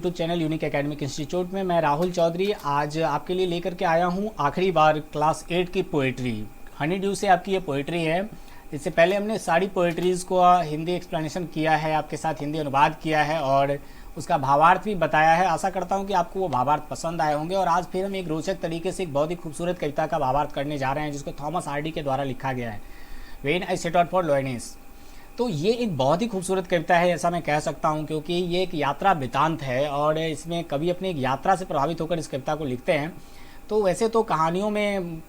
YouTube channel unique academic institute में मैं राहुल चौधरी आज आपके लिए लेकर के आया हूँ आखिरी बार क्लास 8 की पोइट्री। हनी ड्यू से आपकी ये पोइट्री है। इससे पहले हमने सारी पोइट्रीज़ को हिंदी एक्सप्लेनेशन किया है, आपके साथ हिंदी अनुवाद किया है और उसका भावार्थ भी बताया है। आशा करता हूँ कि आपको वो भावार्थ पसंद आए होंगे। और आज फिर हम एक रोचक तरीके से एक बहुत ही खूबसूरत कविता का भावार्थ करने जा रहे हैं जिसको थॉमस हार्डी के द्वारा लिखा गया है, when I set out for Lyonnesse. तो ये एक बहुत ही खूबसूरत कविता है, ऐसा मैं कह सकता हूँ, क्योंकि ये एक यात्रा वृतांत है और इसमें कवि अपनी एक यात्रा से प्रभावित होकर इस कविता को लिखते हैं। तो वैसे तो कहानियों में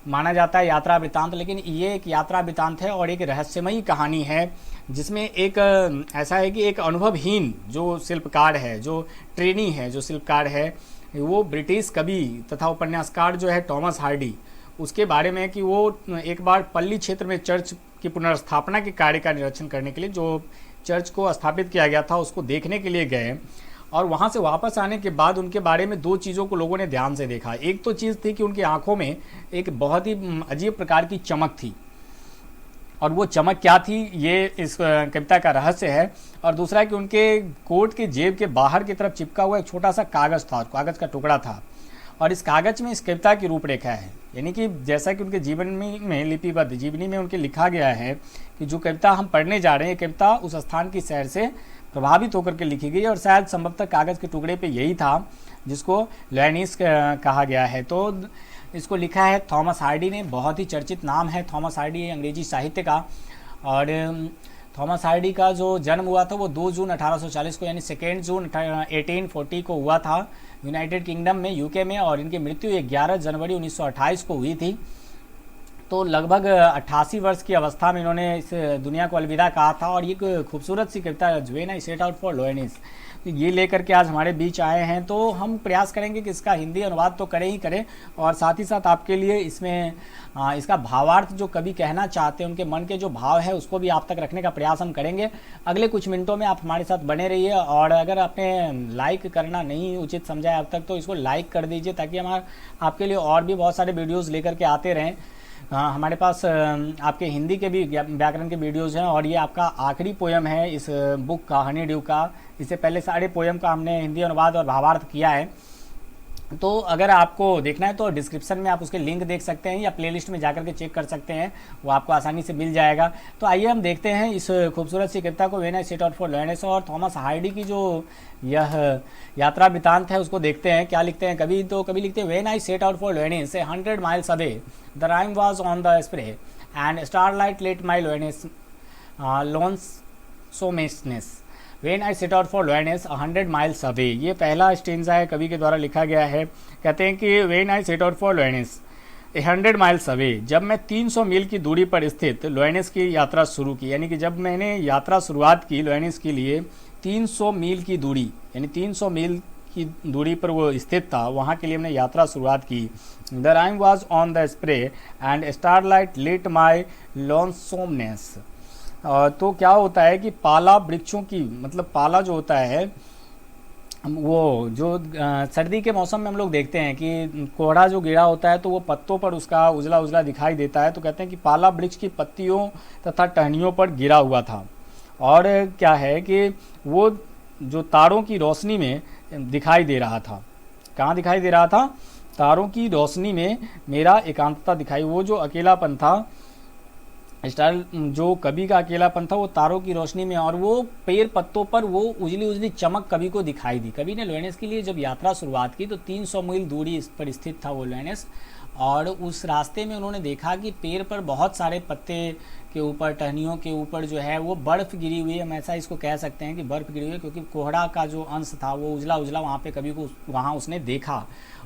माना जाता है यात्रा वृतांत, लेकिन ये एक यात्रा वृतांत है और एक रहस्यमयी कहानी है जिसमें एक ऐसा है कि एक अनुभवहीन जो शिल्पकार है, जो ट्रेनी है, जो शिल्पकार है, वो ब्रिटिश कवि तथा उपन्यासकार जो है थॉमस हार्डी, उसके बारे में कि वो एक बार पल्ली क्षेत्र में चर्च की पुनर्स्थापना के कार्य का निरीक्षण करने के लिए, जो चर्च को स्थापित किया गया था उसको देखने के लिए गए। और वहाँ से वापस आने के बाद उनके बारे में दो चीज़ों को लोगों ने ध्यान से देखा। एक तो चीज़ थी कि उनकी आंखों में एक बहुत ही अजीब प्रकार की चमक थी, और वो चमक क्या थी ये इस कविता का रहस्य है। और दूसरा कि उनके कोट के जेब के बाहर की तरफ चिपका हुआ एक छोटा सा कागज़ था, कागज़ का टुकड़ा था, और इस कागज़ में इस कविता की रूपरेखा है। यानी कि जैसा कि उनके जीवन में लिपिबद्ध जीवनी में उनके लिखा गया है कि जो कविता हम पढ़ने जा रहे हैं, ये कविता उस स्थान की सैर से प्रभावित होकर के लिखी गई और शायद संभवतः कागज़ के टुकड़े पे यही था जिसको लोयनिस कहा गया है। तो इसको लिखा है थॉमस हार्डी ने। बहुत ही चर्चित नाम है थॉमस हार्डी अंग्रेजी साहित्य का। और थॉमस हार्डी का जो जन्म हुआ था वो 2 जून 1840 को, यानी 2 जून 1840 को हुआ था यूनाइटेड किंगडम में, यूके में, और इनकी मृत्यु 11 जनवरी 1928 को हुई थी। तो लगभग 88 वर्ष की अवस्था में इन्होंने इस दुनिया को अलविदा कहा था। और ये खूबसूरत सी कविता when I set out for Lyonnesse, ये लेकर के आज हमारे बीच आए हैं। तो हम प्रयास करेंगे कि इसका हिंदी अनुवाद तो करें ही करें, और साथ ही साथ आपके लिए इसमें इसका भावार्थ जो कवि कहना चाहते हैं, उनके मन के जो भाव है उसको भी आप तक रखने का प्रयास हम करेंगे। अगले कुछ मिनटों में आप हमारे साथ बने रहिए। और अगर आपने लाइक करना नहीं उचित समझा है अब तक, तो इसको लाइक कर दीजिए ताकि आपके लिए और भी बहुत सारे वीडियोज़ लेकर के आते रहें। हमारे पास आपके हिंदी के भी व्याकरण के वीडियोज़ हैं, और ये आपका आखिरी पोयम है इस बुक का, हनी ड्यू का। इससे पहले सारे पोयम का हमने हिंदी अनुवाद और भावार्थ किया है। तो अगर आपको देखना है तो डिस्क्रिप्शन में आप उसके लिंक देख सकते हैं या प्लेलिस्ट में जाकर के चेक कर सकते हैं, वो आपको आसानी से मिल जाएगा। तो आइए हम देखते हैं इस खूबसूरत सी कविता को, when I set out for Lyonnesse. और थॉमस हार्डी की जो यह यात्रा वृतांत है उसको देखते हैं क्या लिखते हैं कवि। तो कवि लिखते हैं, when I set out for Lyonnesse 100 miles away, the rime was on the spray and starlight lit my Lyonnesse lonesomeness. When I set out for Lyonnesse 100 miles away, ये पहला स्टेंजा है कवि के द्वारा लिखा गया है। कहते हैं कि when I set out for Lyonnesse 100 miles away, जब मैं 300 मील की दूरी पर स्थित लोयनिस की यात्रा शुरू की, यानी कि जब मैंने यात्रा शुरुआत की लोयनिस के लिए 300 मील की दूरी, यानी 300 मील की दूरी पर वो स्थित था, वहाँ के लिए हमने यात्रा शुरुआत की। The rime was on the spray and starlight lit my lonesomeness. तो क्या होता है कि पाला वृक्षों की, मतलब पाला जो होता है वो जो सर्दी के मौसम में हम लोग देखते हैं कि कोहरा जो गिरा होता है तो वो पत्तों पर उसका उजला उजला दिखाई देता है। तो कहते हैं कि पाला वृक्ष की पत्तियों तथा टहनियों पर गिरा हुआ था। और क्या है कि वो जो तारों की रोशनी में दिखाई दे रहा था। कहाँ दिखाई दे रहा था? तारों की रोशनी में मेरा एकांतता दिखाई। वो जो अकेलापन था, स्टाइल जो कवि का अकेलापन था, वो तारों की रोशनी में, और वो पेड़ पत्तों पर वो उजली उजली चमक कवि को दिखाई दी। कवि ने लोयनिस के लिए जब यात्रा शुरुआत की तो 300 मील दूरी इस पर स्थित था वो लोयनिस, और उस रास्ते में उन्होंने देखा कि पेड़ पर बहुत सारे पत्ते के ऊपर, टहनियों के ऊपर जो है वो बर्फ़ गिरी हुई है। हम ऐसा इसको कह सकते हैं कि बर्फ़ गिरी हुई है, क्योंकि कोहरा का जो अंश था वो उजला उजला वहाँ पे कवि को वहाँ उसने देखा,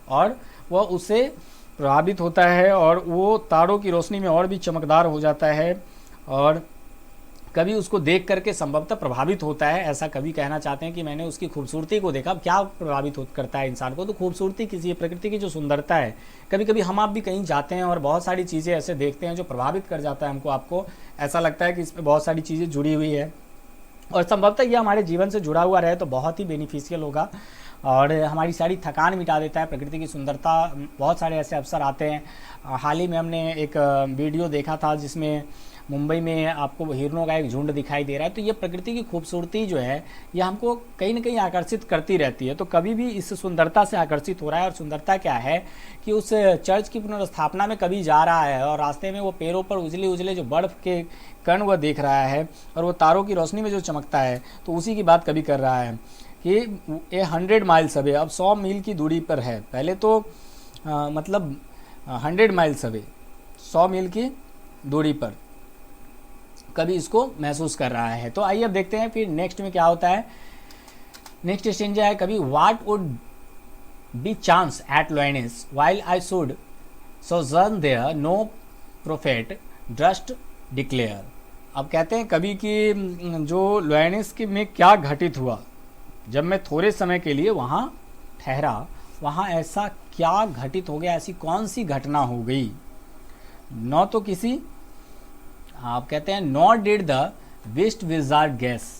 और वह उससे प्रभावित होता है और वो तारों की रोशनी में और भी चमकदार हो जाता है, और कभी उसको देख करके संभवतः प्रभावित होता है। ऐसा कवि कहना चाहते हैं कि मैंने उसकी खूबसूरती को देखा। क्या प्रभावित करता है इंसान को? तो खूबसूरती, किसी प्रकृति की जो सुंदरता है। कभी कभी हम आप भी कहीं जाते हैं और बहुत सारी चीज़ें ऐसे देखते हैं जो प्रभावित कर जाता है हमको, आपको ऐसा लगता है कि इसमें बहुत सारी चीज़ें जुड़ी हुई है, और संभवतः यह हमारे जीवन से जुड़ा हुआ रहे तो बहुत ही बेनिफिशियल होगा और हमारी सारी थकान मिटा देता है। प्रकृति की सुंदरता, बहुत सारे ऐसे अवसर आते हैं। हाल ही में हमने एक वीडियो देखा था जिसमें मुंबई में आपको हिरणों का एक झुंड दिखाई दे रहा है। तो ये प्रकृति की खूबसूरती जो है ये हमको कहीं ना कहीं आकर्षित करती रहती है। तो कभी भी इस सुंदरता से आकर्षित हो रहा है। और सुंदरता क्या है कि उस चर्च की पुनर्स्थापना में कभी जा रहा है और रास्ते में वो पेड़ों पर उजले उजले जो बर्फ के कण वह देख रहा है और वो तारों की रोशनी में जो चमकता है, तो उसी की बात कभी कर रहा है कि ये 100 माइल्स अवे, अब 100 मील की दूरी पर है। पहले तो मतलब 100 माइल्स अवे, 100 मील की दूरी पर कभी इसको महसूस कर रहा है। तो आइए अब देखते हैं फिर नेक्स्ट में क्या होता है। नेक्स्ट स्टेंजा है, कभी what would be chance at Lyonnesse while I should sojourn there no prophet durst declare. अब कहते हैं कभी कि जो लोएनिस में क्या घटित हुआ जब मैं थोड़े समय के लिए वहाँ ठहरा, वहाँ ऐसा क्या घटित हो गया, ऐसी कौन सी घटना हो गई। न तो किसी, आप कहते हैं not did the wisest wizard guess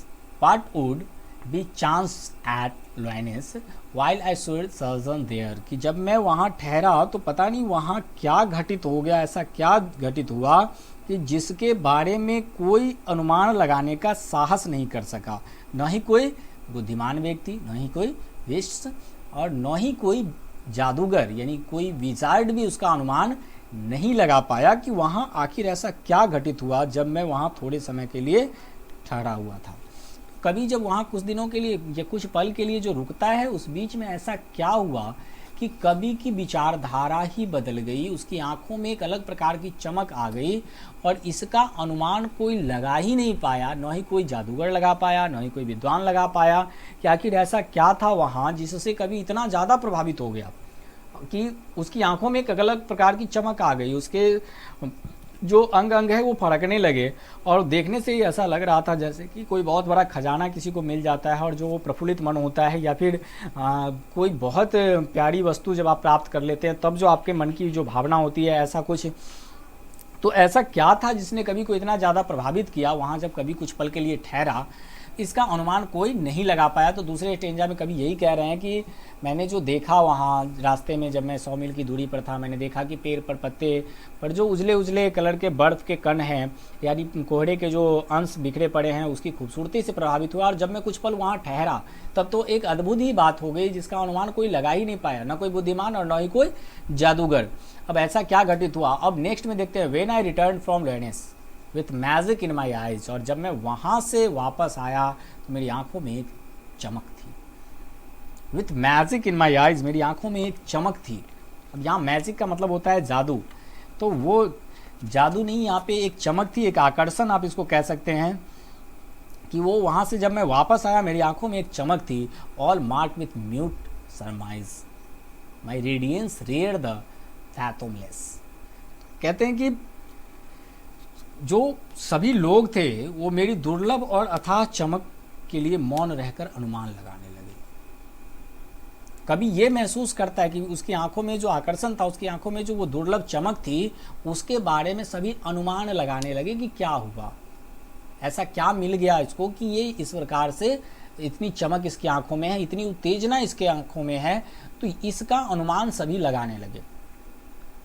what would be chance at Lyonnesse while I should sojourn there, कि जब मैं वहाँ ठहरा तो पता नहीं वहाँ क्या घटित हो गया, ऐसा क्या घटित हुआ कि जिसके बारे में कोई अनुमान लगाने का साहस नहीं कर सका। न ही कोई बुद्धिमान व्यक्ति, न ही कोई विस्ट और न ही कोई जादूगर यानी कोई विजार्ड भी उसका अनुमान नहीं लगा पाया कि वहाँ आखिर ऐसा क्या घटित हुआ जब मैं वहाँ थोड़े समय के लिए ठहरा हुआ था। कभी जब वहाँ कुछ दिनों के लिए या कुछ पल के लिए जो रुकता है, उस बीच में ऐसा क्या हुआ कि कवि की विचारधारा ही बदल गई, उसकी आंखों में एक अलग प्रकार की चमक आ गई और इसका अनुमान कोई लगा ही नहीं पाया, न ही कोई जादूगर लगा पाया, न ही कोई विद्वान लगा पाया कि आखिर ऐसा क्या था वहाँ जिससे कवि इतना ज़्यादा प्रभावित हो गया कि उसकी आंखों में एक अलग प्रकार की चमक आ गई, उसके जो अंग अंग है वो फड़कने लगे और देखने से ही ऐसा लग रहा था जैसे कि कोई बहुत बड़ा खजाना किसी को मिल जाता है और जो वो प्रफुल्लित मन होता है, या फिर कोई बहुत प्यारी वस्तु जब आप प्राप्त कर लेते हैं तब जो आपके मन की जो भावना होती है, ऐसा कुछ। तो ऐसा क्या था जिसने कवि को इतना ज़्यादा प्रभावित किया वहाँ जब कवि कुछ पल के लिए ठहरा, इसका अनुमान कोई नहीं लगा पाया। तो दूसरे स्टेंजा में कवि यही कह रहे हैं कि मैंने जो देखा वहाँ रास्ते में जब मैं 100 मील की दूरी पर था, मैंने देखा कि पेड़ पर पत्ते पर जो उजले उजले कलर के बर्फ़ के कण हैं यानी कोहरे के जो अंश बिखरे पड़े हैं उसकी खूबसूरती से प्रभावित हुआ। और जब मैं कुछ पल वहाँ ठहरा तब तो एक अद्भुत ही बात हो गई जिसका अनुमान कोई लगा ही नहीं पाया, ना कोई बुद्धिमान और ना ही कोई जादूगर। अब ऐसा क्या घटित हुआ, अब नेक्स्ट में देखते हैं। When I return from Lyonnesse with magic in my eyes, और जब मैं वहाँ से वापस आया तो मेरी आंखों में एक चमक थी। With magic in my eyes, मेरी आंखों में एक चमक थी। अब यहाँ मैजिक का मतलब होता है जादू, तो वो जादू नहीं, यहाँ पे एक चमक थी, एक आकर्षण आप इसको कह सकते हैं कि वो वहाँ से जब मैं वापस आया मेरी आंखों में एक चमक थी। All mark with mute surmise my radiance rare the fathomless. कहते हैं कि जो सभी लोग थे वो मेरी दुर्लभ और अथाह चमक के लिए मौन रहकर अनुमान लगाने लगे। कभी ये महसूस करता है कि उसकी आंखों में जो आकर्षण था, उसकी आंखों में जो वो दुर्लभ चमक थी, उसके बारे में सभी अनुमान लगाने लगे कि क्या हुआ, ऐसा क्या मिल गया इसको कि ये इस प्रकार से इतनी चमक इसकी आंखों में है, इतनी उत्तेजना इसके आंखों में है। तो इसका अनुमान सभी लगाने लगे।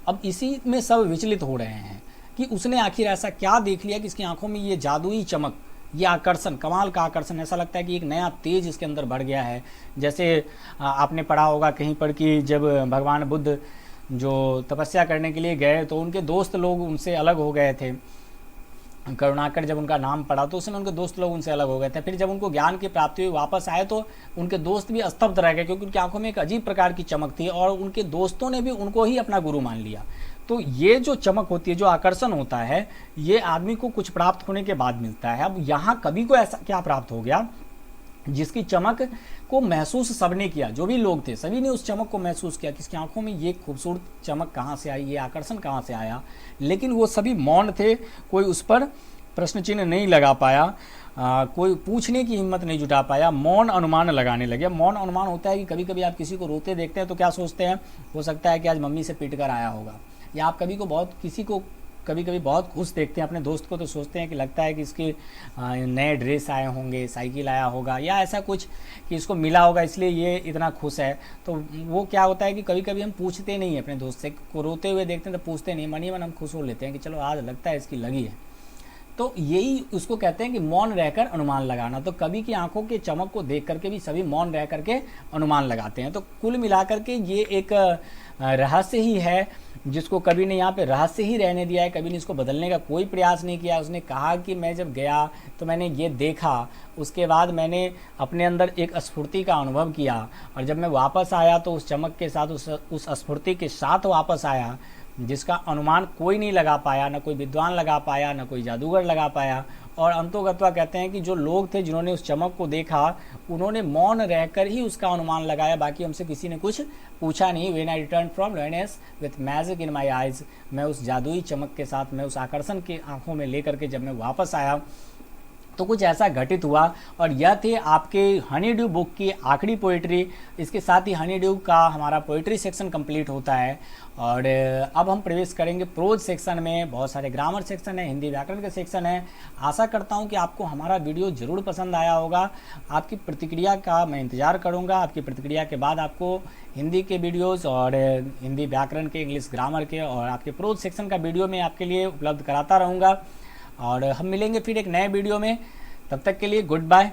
अब इसी में सब विचलित हो रहे हैं कि उसने आखिर ऐसा क्या देख लिया कि इसकी आंखों में ये जादुई चमक, ये आकर्षण, कमाल का आकर्षण। ऐसा लगता है कि एक नया तेज इसके अंदर बढ़ गया है। जैसे आपने पढ़ा होगा कहीं पर कि जब भगवान बुद्ध जो तपस्या करने के लिए गए तो उनके दोस्त लोग उनसे अलग हो गए थे। करुणाकर जब उनका नाम पड़ा तो उस समय उनके दोस्त लोग उनसे अलग हो गए थे। फिर जब उनको ज्ञान की प्राप्ति हुई, वापस आए तो उनके दोस्त भी स्तब्ध रह गए क्योंकि उनकी आंखों में एक अजीब प्रकार की चमक थी और उनके दोस्तों ने भी उनको ही अपना गुरु मान लिया। तो ये जो चमक होती है, जो आकर्षण होता है, ये आदमी को कुछ प्राप्त होने के बाद मिलता है। अब यहाँ कवि को ऐसा क्या प्राप्त हो गया जिसकी चमक को महसूस सबने किया, जो भी लोग थे सभी ने उस चमक को महसूस किया कि इसकी आंखों में ये खूबसूरत चमक कहाँ से आई, ये आकर्षण कहाँ से आया। लेकिन वो सभी मौन थे, कोई उस पर प्रश्न चिन्ह नहीं लगा पाया, कोई पूछने की हिम्मत नहीं जुटा पाया, मौन अनुमान लगाने लगे। मौन अनुमान होता है कि कभी कभी आप किसी को रोते देखते हैं तो क्या सोचते हैं, हो सकता है कि आज मम्मी से पीट कर आया होगा। या आप किसी को कभी कभी बहुत खुश देखते हैं अपने दोस्त को तो सोचते हैं कि लगता है कि इसके नए ड्रेस आए होंगे, साइकिल आया होगा या ऐसा कुछ कि इसको मिला होगा इसलिए ये इतना खुश है। तो वो क्या होता है कि कभी कभी हम पूछते नहीं हैं अपने दोस्त से, को रोते हुए देखते हैं तो पूछते नहीं, मन ही मन हम खुश हो लेते हैं कि चलो आज लगता है इसकी लगी है। तो यही उसको कहते हैं कि मौन रहकर अनुमान लगाना। तो कवि की आंखों के चमक को देख करके भी सभी मौन रह करके अनुमान लगाते हैं। तो कुल मिलाकर के ये एक रहस्य ही है जिसको कवि ने यहाँ पे रहस्य ही रहने दिया है। कवि ने इसको बदलने का कोई प्रयास नहीं किया। उसने कहा कि मैं जब गया तो मैंने ये देखा, उसके बाद मैंने अपने अंदर एक स्फूर्ति का अनुभव किया, और जब मैं वापस आया तो उस चमक के साथ, उस स्फूर्ति के साथ वापस आया जिसका अनुमान कोई नहीं लगा पाया, ना कोई विद्वान लगा पाया, ना कोई जादूगर लगा पाया। और अंतोगत्वा कहते हैं कि जो लोग थे जिन्होंने उस चमक को देखा, उन्होंने मौन रहकर ही उसका अनुमान लगाया, बाकी हमसे किसी ने कुछ पूछा नहीं। When I return from Lyonnesse with magic in my eyes, मैं उस जादुई चमक के साथ, मैं उस आकर्षण के आंखों में लेकर के जब मैं वापस आया तो कुछ ऐसा घटित हुआ। और यह थी आपके हनी ड्यू बुक की आखिरी पोइट्री। इसके साथ ही हनी ड्यू का हमारा पोइट्री सेक्शन कंप्लीट होता है। और अब हम प्रवेश करेंगे प्रोज सेक्शन में। बहुत सारे ग्रामर सेक्शन है, हिंदी व्याकरण के सेक्शन है। आशा करता हूं कि आपको हमारा वीडियो ज़रूर पसंद आया होगा। आपकी प्रतिक्रिया का मैं इंतज़ार करूंगा। आपकी प्रतिक्रिया के बाद आपको हिंदी के वीडियोज़ और हिंदी व्याकरण के, इंग्लिश ग्रामर के और आपके प्रोज सेक्शन का वीडियो मैं आपके लिए उपलब्ध कराता रहूँगा। और हम मिलेंगे फिर एक नए वीडियो में। तब तक के लिए गुड बाय।